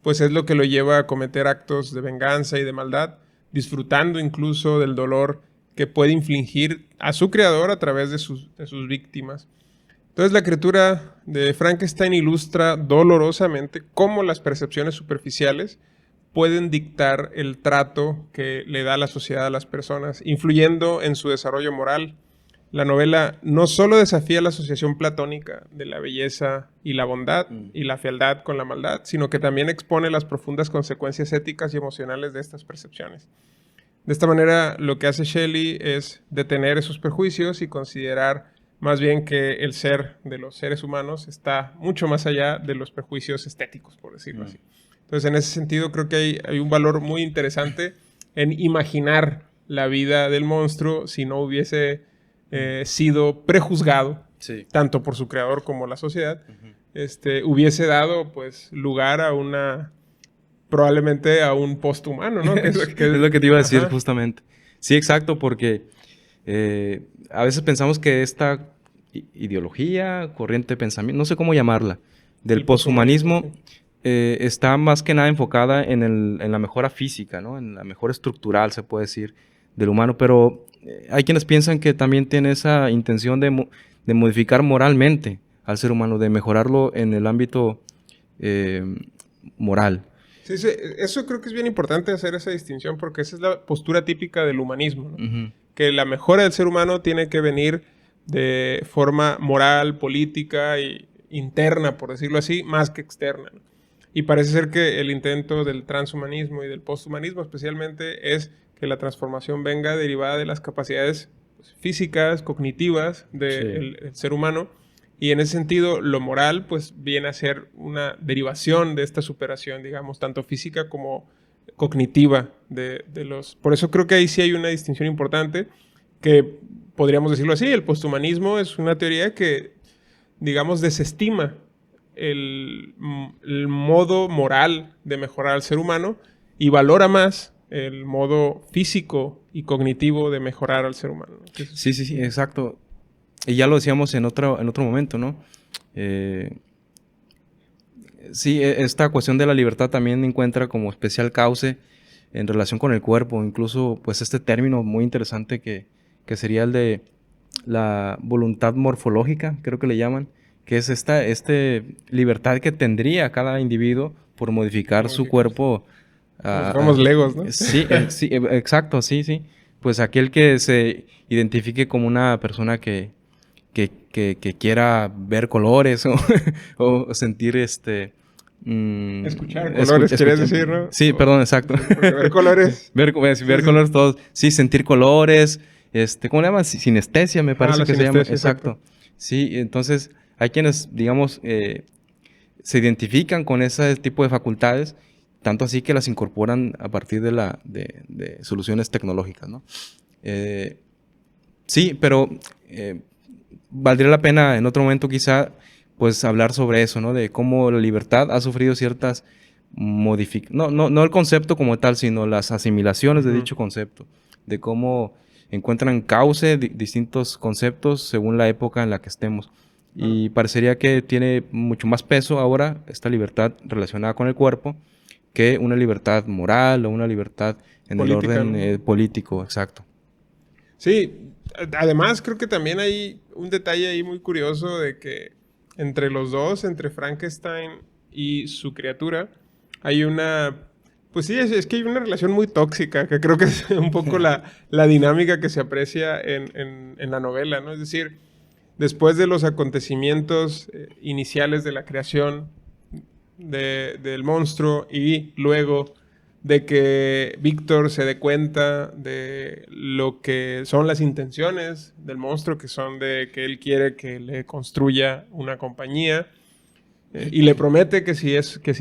pues es lo que lo lleva a cometer actos de venganza y de maldad, disfrutando incluso del dolor que puede infligir a su creador a través de sus víctimas. Entonces la criatura de Frankenstein ilustra dolorosamente cómo las percepciones superficiales pueden dictar el trato que le da la sociedad a las personas, influyendo en su desarrollo moral. La novela no solo desafía la asociación platónica de la belleza y la bondad y la fealdad con la maldad, sino que también expone las profundas consecuencias éticas y emocionales de estas percepciones. De esta manera, lo que hace Shelley es detener esos prejuicios y considerar más bien que el ser de los seres humanos está mucho más allá de los prejuicios estéticos, por decirlo así. Entonces, en ese sentido, creo que hay un valor muy interesante en imaginar la vida del monstruo si no hubiese sido prejuzgado, sí, tanto por su creador como la sociedad, hubiese dado pues lugar a probablemente a un posthumano, ¿no? Es lo que te iba a decir, ajá, justamente. Sí, exacto, porque a veces pensamos que esta ideología, corriente de pensamiento, no sé cómo llamarla, del poshumanismo, está más que nada enfocada en la mejora física, ¿no? En la mejora estructural, se puede decir, del humano, pero hay quienes piensan que también tiene esa intención de modificar moralmente al ser humano, de mejorarlo en el ámbito moral. Sí, sí, eso creo que es bien importante hacer esa distinción porque esa es la postura típica del humanismo, ¿no? Uh-huh. Que la mejora del ser humano tiene que venir de forma moral, política e interna, por decirlo así, más que externa, ¿no? Y parece ser que el intento del transhumanismo y del posthumanismo especialmente es que la transformación venga derivada de las capacidades físicas, cognitivas del ser humano. Y en ese sentido, lo moral pues viene a ser una derivación de esta superación, digamos, tanto física como cognitiva de los... Por eso creo que ahí sí hay una distinción importante que podríamos decirlo así. El posthumanismo es una teoría que, digamos, desestima el modo moral de mejorar al ser humano y valora más el modo físico y cognitivo de mejorar al ser humano. Entonces, sí, exacto. Y ya lo decíamos en otro momento, ¿no? Sí, esta cuestión de la libertad también encuentra como especial cauce en relación con el cuerpo. Incluso, pues, este término muy interesante que sería el de la voluntad morfológica, creo que le llaman, que es esta libertad que tendría cada individuo por modificar su cuerpo. Somos legos, ¿no? Sí, sí, exacto, sí. Pues aquel que se identifique como una persona que quiera ver colores o sentir escuchar colores, querías decir, ¿no? Sí, perdón, exacto. Ver colores. ver colores todos. Sí, sentir colores. ¿Cómo le llaman? Sinestesia, me parece que se llama. Exacto. Sí, entonces hay quienes, digamos, se identifican con ese tipo de facultades, tanto así que las incorporan a partir de soluciones tecnológicas, ¿no? Sí, pero valdría la pena en otro momento quizá pues hablar sobre eso, ¿no? De cómo la libertad ha sufrido ciertas modificaciones, no el concepto como tal, sino las asimilaciones de dicho concepto, de cómo encuentran cauce distintos conceptos según la época en la que estemos. Y parecería que tiene mucho más peso ahora esta libertad relacionada con el cuerpo que una libertad moral o una libertad en política, el orden político, exacto. Sí, además creo que también hay un detalle ahí muy curioso de que entre los dos, entre Frankenstein y su criatura, hay una... Pues sí, es que hay una relación muy tóxica, que creo que es un poco la dinámica que se aprecia en la novela, ¿no? Es decir, después de los acontecimientos iniciales de la creación del monstruo y luego de que Víctor se dé cuenta de lo que son las intenciones del monstruo, que son de que él quiere que le construya una compañía, y le promete que si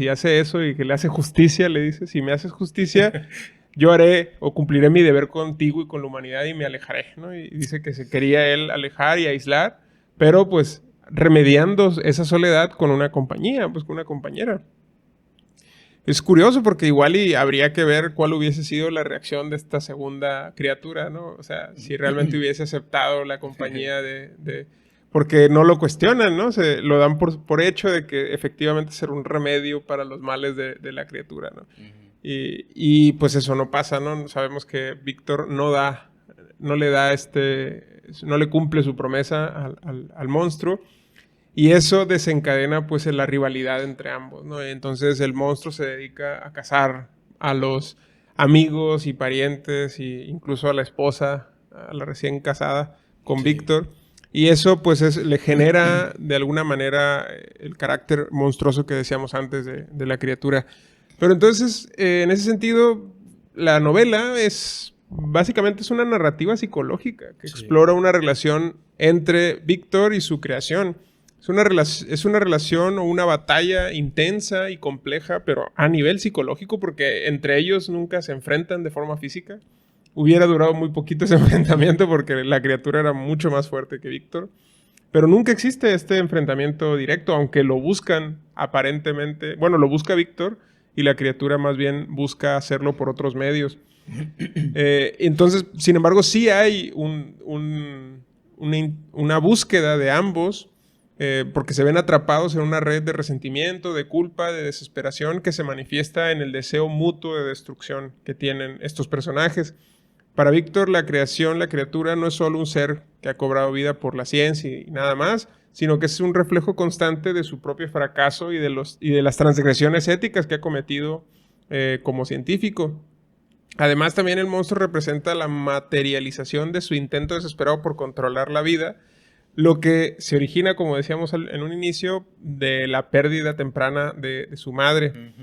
hace eso y que le hace justicia, le dice, si me haces justicia, yo haré o cumpliré mi deber contigo y con la humanidad y me alejaré, ¿no? Y dice que se quería él alejar y aislar, pero pues remediando esa soledad con una compañía, pues con una compañera. Es curioso porque igual y habría que ver cuál hubiese sido la reacción de esta segunda criatura, ¿no? O sea, si realmente hubiese aceptado la compañía porque no lo cuestionan, ¿no? Se lo dan por hecho de que efectivamente será un remedio para los males de la criatura, ¿no? Y pues eso no pasa, ¿no? Sabemos que Víctor no le cumple su promesa al monstruo. Y eso desencadena pues la rivalidad entre ambos, ¿no? Entonces el monstruo se dedica a cazar a los amigos y parientes e incluso a la esposa, a la recién casada con Víctor. Y eso pues le genera de alguna manera el carácter monstruoso que decíamos antes de la criatura. Pero entonces en ese sentido la novela básicamente es una narrativa psicológica que explora una relación entre Víctor y su creación. Es una relación o una batalla intensa y compleja, pero a nivel psicológico, porque entre ellos nunca se enfrentan de forma física. Hubiera durado muy poquito ese enfrentamiento porque la criatura era mucho más fuerte que Víctor. Pero nunca existe este enfrentamiento directo, aunque lo buscan aparentemente. Bueno, lo busca Víctor y la criatura más bien busca hacerlo por otros medios. Entonces, sin embargo, sí hay una búsqueda de ambos. Porque se ven atrapados en una red de resentimiento, de culpa, de desesperación que se manifiesta en el deseo mutuo de destrucción que tienen estos personajes. Para Víctor, la criatura, no es solo un ser que ha cobrado vida por la ciencia y nada más, sino que es un reflejo constante de su propio fracaso y de las transgresiones éticas que ha cometido como científico. Además, también el monstruo representa la materialización de su intento desesperado por controlar la vida, lo que se origina, como decíamos en un inicio, de la pérdida temprana de su madre.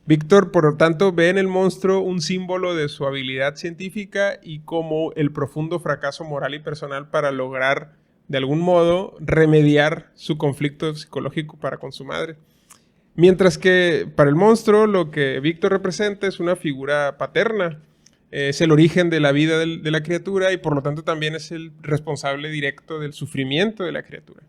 Víctor, por lo tanto, ve en el monstruo un símbolo de su habilidad científica y como el profundo fracaso moral y personal para lograr, de algún modo, remediar su conflicto psicológico para con su madre. Mientras que para el monstruo lo que Víctor representa es una figura paterna. Es el origen de la vida de la criatura y por lo tanto también es el responsable directo del sufrimiento de la criatura.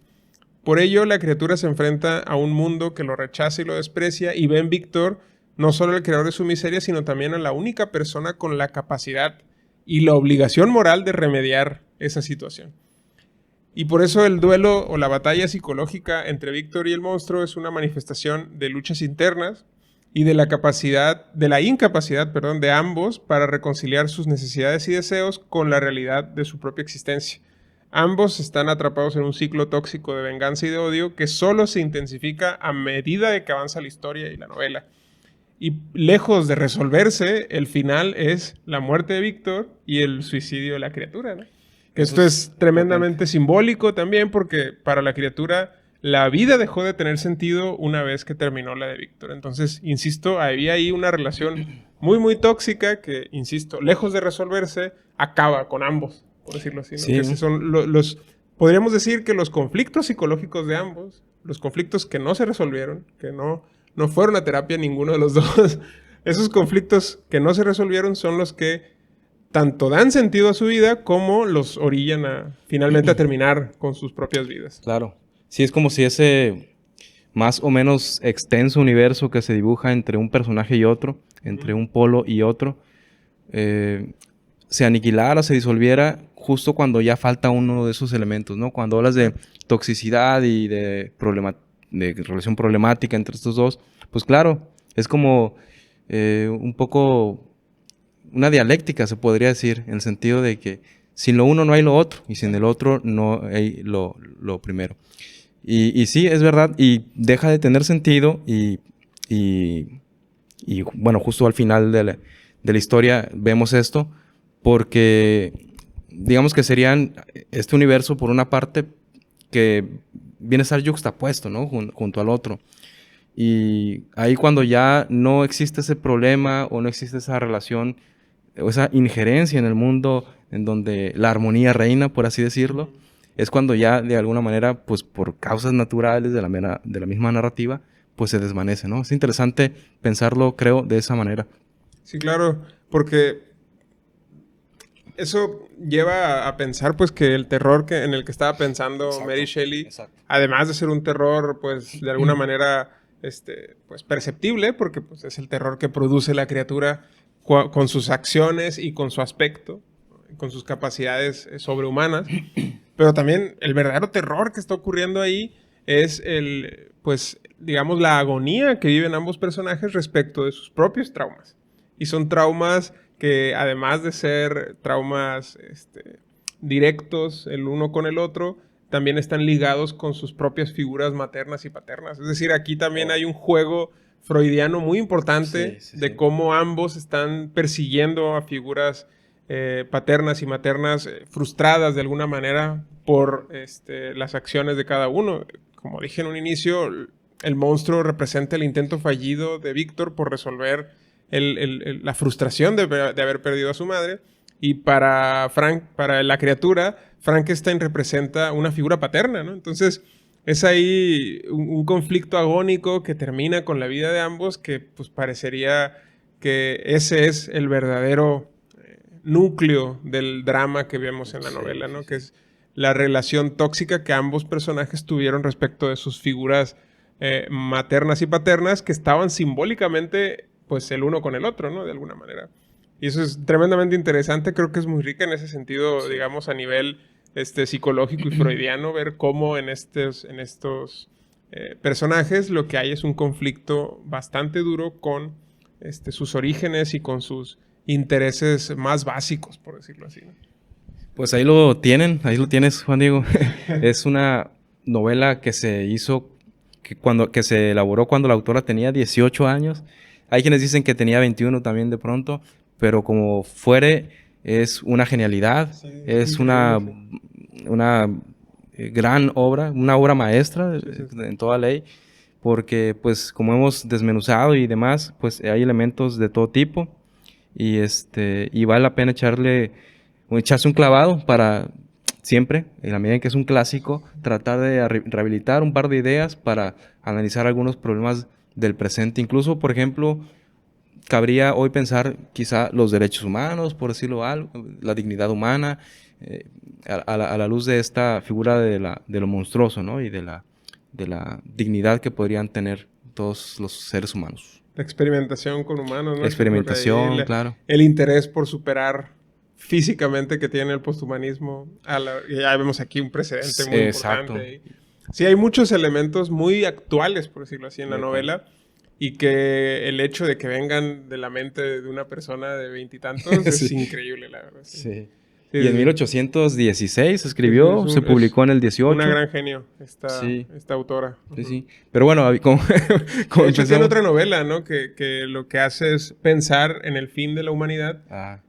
Por ello, la criatura se enfrenta a un mundo que lo rechaza y lo desprecia y ve en Víctor no solo el creador de su miseria, sino también a la única persona con la capacidad y la obligación moral de remediar esa situación. Y por eso el duelo o la batalla psicológica entre Víctor y el monstruo es una manifestación de luchas internas y de la incapacidad, de ambos para reconciliar sus necesidades y deseos con la realidad de su propia existencia. Ambos están atrapados en un ciclo tóxico de venganza y de odio que solo se intensifica a medida de que avanza la historia y la novela. Y lejos de resolverse, el final es la muerte de Víctor y el suicidio de la criatura, ¿no? Que esto es tremendamente simbólico también porque para la criatura la vida dejó de tener sentido una vez que terminó la de Víctor. Entonces, insisto, había ahí una relación muy, muy tóxica que, insisto, lejos de resolverse, acaba con ambos, por decirlo así, ¿no? Sí. Que esos son podríamos decir que los conflictos psicológicos de ambos, los conflictos que no se resolvieron, que no fueron a terapia ninguno de los dos, esos conflictos que no se resolvieron son los que tanto dan sentido a su vida como los orillan finalmente a terminar con sus propias vidas. Claro. Sí, es como si ese más o menos extenso universo que se dibuja entre un personaje y otro, entre un polo y otro, se aniquilara, se disolviera justo cuando ya falta uno de esos elementos, ¿no? Cuando hablas de toxicidad y de relación problemática entre estos dos, pues claro, es como un poco una dialéctica, se podría decir, en el sentido de que sin lo uno no hay lo otro, y sin el otro no hay lo primero. Y sí, es verdad, y deja de tener sentido, y bueno, justo al final de la historia vemos esto, porque digamos que serían este universo, por una parte, que viene a estar yuxtapuesto, ¿no? Junto al otro. Y ahí cuando ya no existe ese problema o no existe esa relación o esa injerencia en el mundo en donde la armonía reina, por así decirlo, es cuando ya de alguna manera, pues por causas naturales de la misma narrativa, pues se desvanece, ¿no? Es interesante pensarlo, creo, de esa manera. Sí, claro, porque eso lleva a pensar pues que el terror en el que estaba pensando Mary Shelley, además de ser un terror pues de alguna manera pues perceptible, porque pues es el terror que produce la criatura con sus acciones y con su aspecto, con sus capacidades sobrehumanas, pero también el verdadero terror que está ocurriendo ahí es pues digamos la agonía que viven ambos personajes respecto de sus propios traumas. Y son traumas que además de ser traumas directos el uno con el otro, también están ligados con sus propias figuras maternas y paternas. Es decir, aquí también hay un juego freudiano muy importante de cómo ambos están persiguiendo a figuras paternas y maternas frustradas de alguna manera por las acciones de cada uno. Como dije en un inicio, el monstruo representa el intento fallido de Víctor por resolver la frustración de haber perdido a su madre. Y para la criatura, Frankenstein representa una figura paterna, ¿no? Entonces, es ahí un conflicto agónico que termina con la vida de ambos, que pues parecería que ese es el verdadero núcleo del drama que vemos en la novela, ¿no? Que es la relación tóxica que ambos personajes tuvieron respecto de sus figuras maternas y paternas, que estaban simbólicamente pues el uno con el otro, ¿no? De alguna manera. Y eso es tremendamente interesante, creo que es muy rica en ese sentido, digamos, a nivel psicológico y freudiano, ver cómo en estos personajes lo que hay es un conflicto bastante duro con sus orígenes y con sus intereses más básicos, por decirlo así, ¿no? Pues ahí lo tienes, Juan Diego. Es una novela que se hizo, que se elaboró cuando la autora tenía 18 años. Hay quienes dicen que tenía 21 también de pronto, pero como fuere, es una genialidad, sí, es una gran obra, una obra maestra en toda ley, porque pues como hemos desmenuzado y demás, pues hay elementos de todo tipo y vale la pena echarse un clavado para siempre, en la medida en que es un clásico, tratar de rehabilitar un par de ideas para analizar algunos problemas del presente. Incluso, por ejemplo, cabría hoy pensar quizá los derechos humanos, por decirlo algo, la dignidad humana, a la luz de esta figura de lo monstruoso, ¿no? Y de la dignidad que podrían tener todos los seres humanos. La experimentación con humanos, ¿no? La experimentación, Ahí claro. el interés por superar físicamente que tiene el posthumanismo. Ya vemos aquí un precedente muy Exacto. importante. Sí, hay muchos elementos muy actuales, por decirlo así, en la novela. Y que el hecho de que vengan de la mente de una persona de veintitantos Sí. es increíble, la verdad. Sí. Y en 1816 escribió, Es se publicó en el 18. Una gran genio, Sí. esta autora. Sí, sí. Pero bueno, como De hecho, empezamos... tiene otra novela, ¿no? Que lo que hace es pensar en el fin de la humanidad.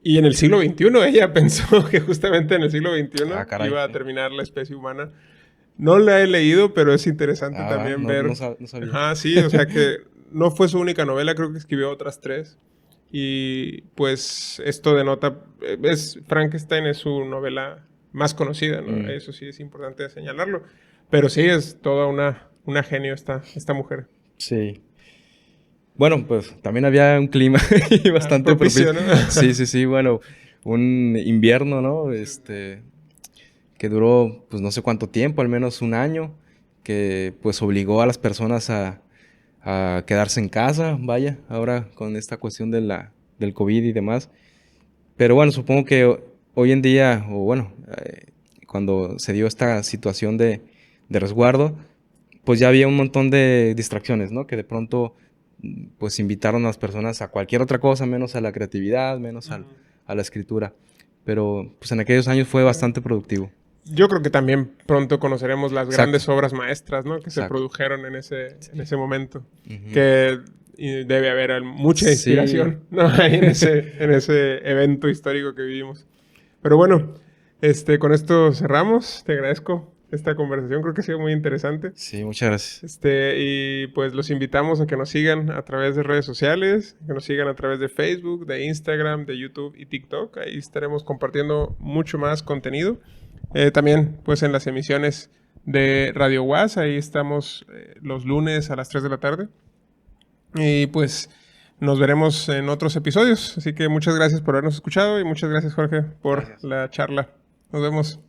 Y en el siglo XXI ella pensó que justamente en el siglo XXI iba a terminar la especie humana. No la he leído, pero es interesante también ver... No sabía. Ajá, sí, o sea que no fue su única novela, creo que escribió otras 3. Y pues esto denota... Frankenstein es su novela más conocida, ¿no? Eso sí es importante señalarlo. Pero sí, es toda una genio esta mujer. Sí. Bueno, pues también había un clima bastante propicio, ¿no? Sí, bueno, un invierno, ¿no? Que duró, pues no sé cuánto tiempo, al menos un año, que pues obligó a las personas a quedarse en casa, vaya, ahora con esta cuestión del COVID y demás. Pero bueno, supongo que hoy en día, o bueno, cuando se dio esta situación de resguardo, pues ya había un montón de distracciones, ¿no? Que de pronto pues invitaron a las personas a cualquier otra cosa, menos a la creatividad, menos a la escritura. Pero pues en aquellos años fue bastante productivo. Yo creo que también pronto conoceremos las grandes obras maestras, ¿no? Que se produjeron en ese momento. Que debe haber mucha inspiración, ¿no? Ahí en ese evento histórico que vivimos. Pero bueno, con esto cerramos. Te agradezco esta conversación. Creo que ha sido muy interesante. Sí, muchas gracias. Y pues los invitamos a que nos sigan a través de redes sociales, que nos sigan a través de Facebook, de Instagram, de YouTube y TikTok. Ahí estaremos compartiendo mucho más contenido. También pues en las emisiones de Radio UAS, ahí estamos los lunes a las 3 de la tarde. Y pues nos veremos en otros episodios. Así que muchas gracias por habernos escuchado y muchas gracias, Jorge, por la charla. Nos vemos.